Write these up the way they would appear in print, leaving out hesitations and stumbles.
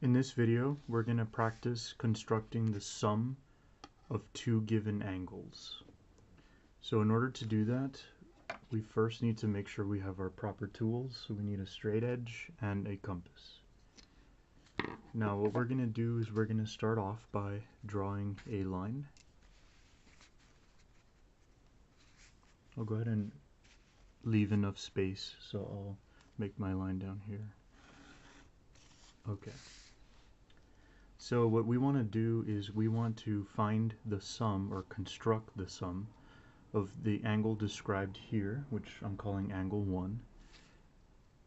In this video, we're going to practice constructing the sum of two given angles. So in order to do that, we first need to make sure we have our proper tools. So we need a straight edge and a compass. Now what we're going to do is we're going to start off by drawing a line. I'll go ahead and leave enough space, so I'll make my line down here. Okay. So what we want to do is we want to find the sum, or construct the sum, of the angle described here, which I'm calling angle 1,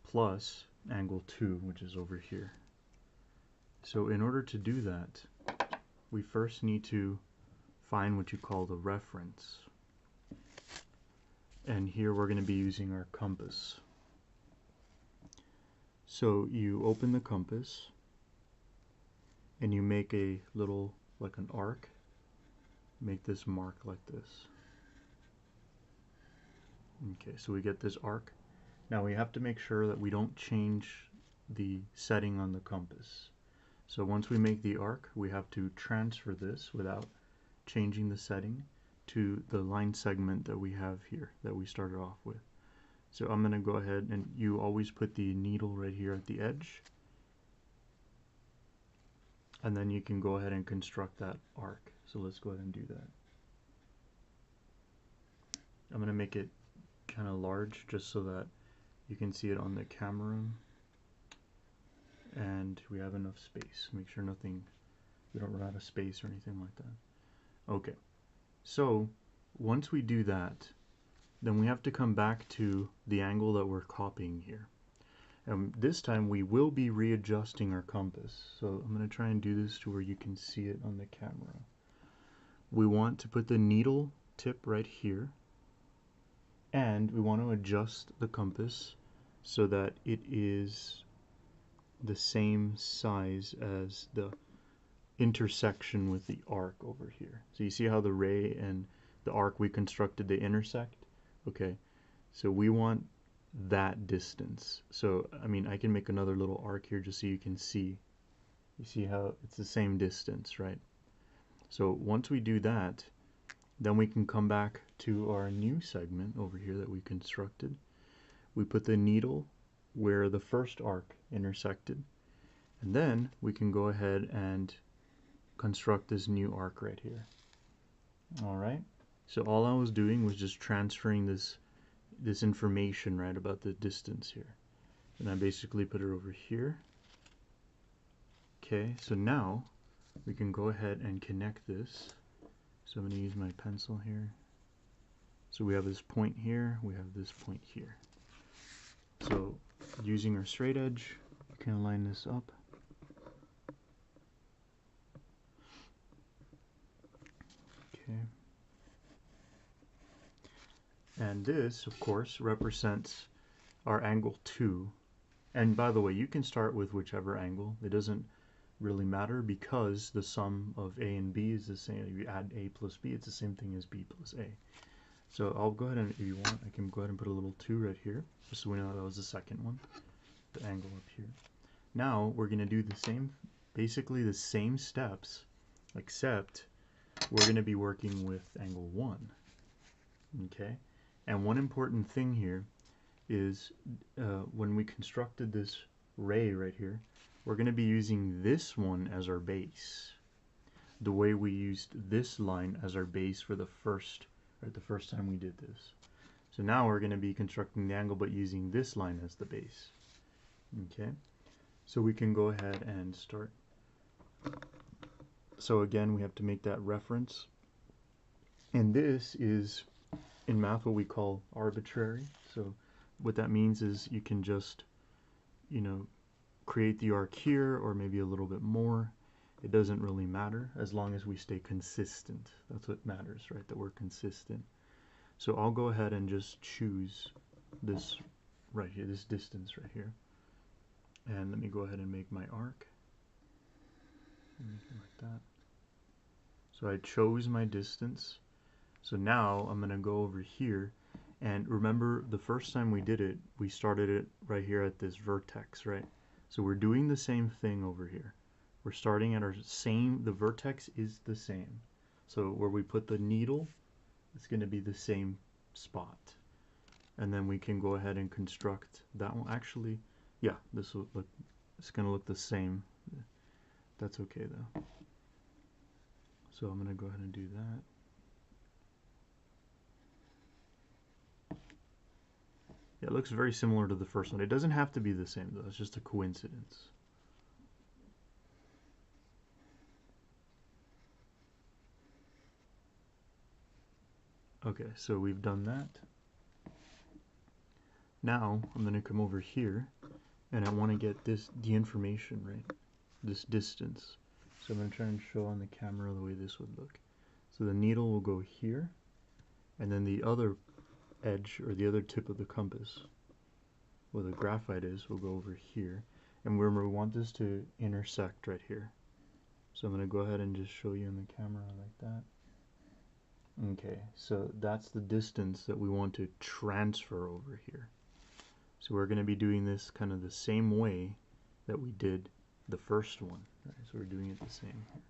plus angle 2, which is over here. So in order to do that, we first need to find what you call the reference. And here we're going to be using our compass. So you open the compass, and you make a little, like an arc, make this mark like this. Okay, so we get this arc. Now we have to make sure that we don't change the setting on the compass. So once we make the arc, we have to transfer this without changing the setting to the line segment that we have here, that we started off with. So I'm going to go ahead, and you always put the needle right here at the edge, and then you can go ahead and construct that arc. So let's go ahead and do that. I'm going to make it kind of large just so that you can see it on the camera, and we have enough space. Make sure we don't run out of space or anything like that. Okay, so once we do that, then we have to come back to the angle that we're copying here. And this time we will be readjusting our compass. So I'm going to try and do this to where you can see it on the camera. We want to put the needle tip right here, and we want to adjust the compass so that it is the same size as the intersection with the arc over here. So you see how the ray and the arc we constructed, they intersect? Okay, so we want that distance. So I mean, I can make another little arc here just so you can see. You see how it's the same distance, right? So once we do that, then we can come back to our new segment over here that we constructed. We put the needle where the first arc intersected, and then we can go ahead and construct this new arc right here. Alright, so all I was doing was just transferring this information, right, about the distance here. And I basically put it over here. Okay, so now we can go ahead and connect this. So I'm going to use my pencil here. So we have this point here, we have this point here. So using our straight edge, we can line this up. Okay. And this, of course, represents our angle 2. And by the way, you can start with whichever angle. It doesn't really matter because the sum of A and B is the same. If you add A plus B, it's the same thing as B plus A. So I'll go ahead and, if you want, I can go ahead and put a little 2 right here, just so we know that was the second one, the angle up here. Now we're going to do the same, basically the same steps, except we're going to be working with angle 1. Okay? And one important thing here is when we constructed this ray right here, we're going to be using this one as our base, the way we used this line as our base for the first time we did this. So now we're going to be constructing the angle but using this line as the base. Okay, so we can go ahead and start. So again, we have to make that reference, and this is in math what we call arbitrary. So what that means is you can just, you know, create the arc here or maybe a little bit more. It doesn't really matter as long as we stay consistent. That's what matters, right? That we're consistent. So I'll go ahead and just choose this right here, this distance right here. And let me go ahead and make my arc. Like that. So I chose my distance. So now I'm going to go over here, and remember the first time we did it, we started it right here at this vertex, right? So we're doing the same thing over here. we're starting at our same, the vertex is the same. So where we put the needle, it's going to be the same spot. And then we can go ahead and construct that one. Actually, yeah, this will look, it's going to look the same. That's okay though. So I'm going to go ahead and do that. Yeah, it looks very similar to the first one. It doesn't have to be the same though, it's just a coincidence. Okay, so we've done that. Now I'm going to come over here and I want to get the information, right? This distance. So I'm going to try and show on the camera the way this would look. So the needle will go here, and then the other edge, or the other tip of the compass, where the graphite is, will go over here. And remember, we want this to intersect right here. So I'm going to go ahead and just show you on the camera like that. Okay, so that's the distance that we want to transfer over here. So we're going to be doing this kind of the same way that we did the first one. Right? So we're doing it the same here.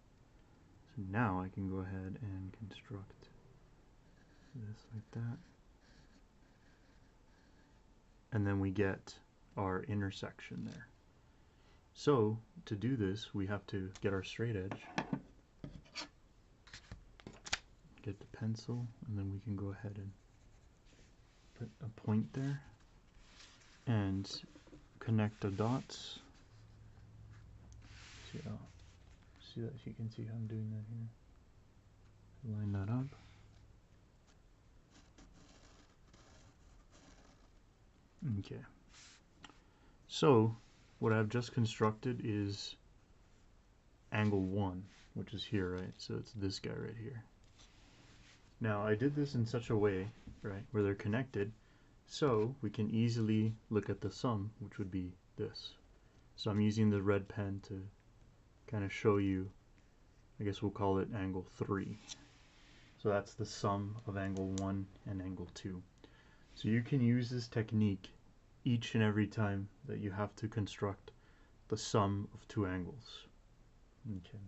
So now I can go ahead and construct this like that. And then we get our intersection there. So to do this, we have to get our straight edge, get the pencil, and then we can go ahead and put a point there and connect the dots. See that? You can see how I'm doing that here. Line that up. Okay. So what I've just constructed is angle 1, which is here, right? So it's this guy right here. Now I did this in such a way, right, where they're connected, so we can easily look at the sum, which would be this. So I'm using the red pen to kind of show you, I guess we'll call it angle 3. So that's the sum of angle 1 and angle 2. So you can use this technique each and every time that you have to construct the sum of two angles. Okay.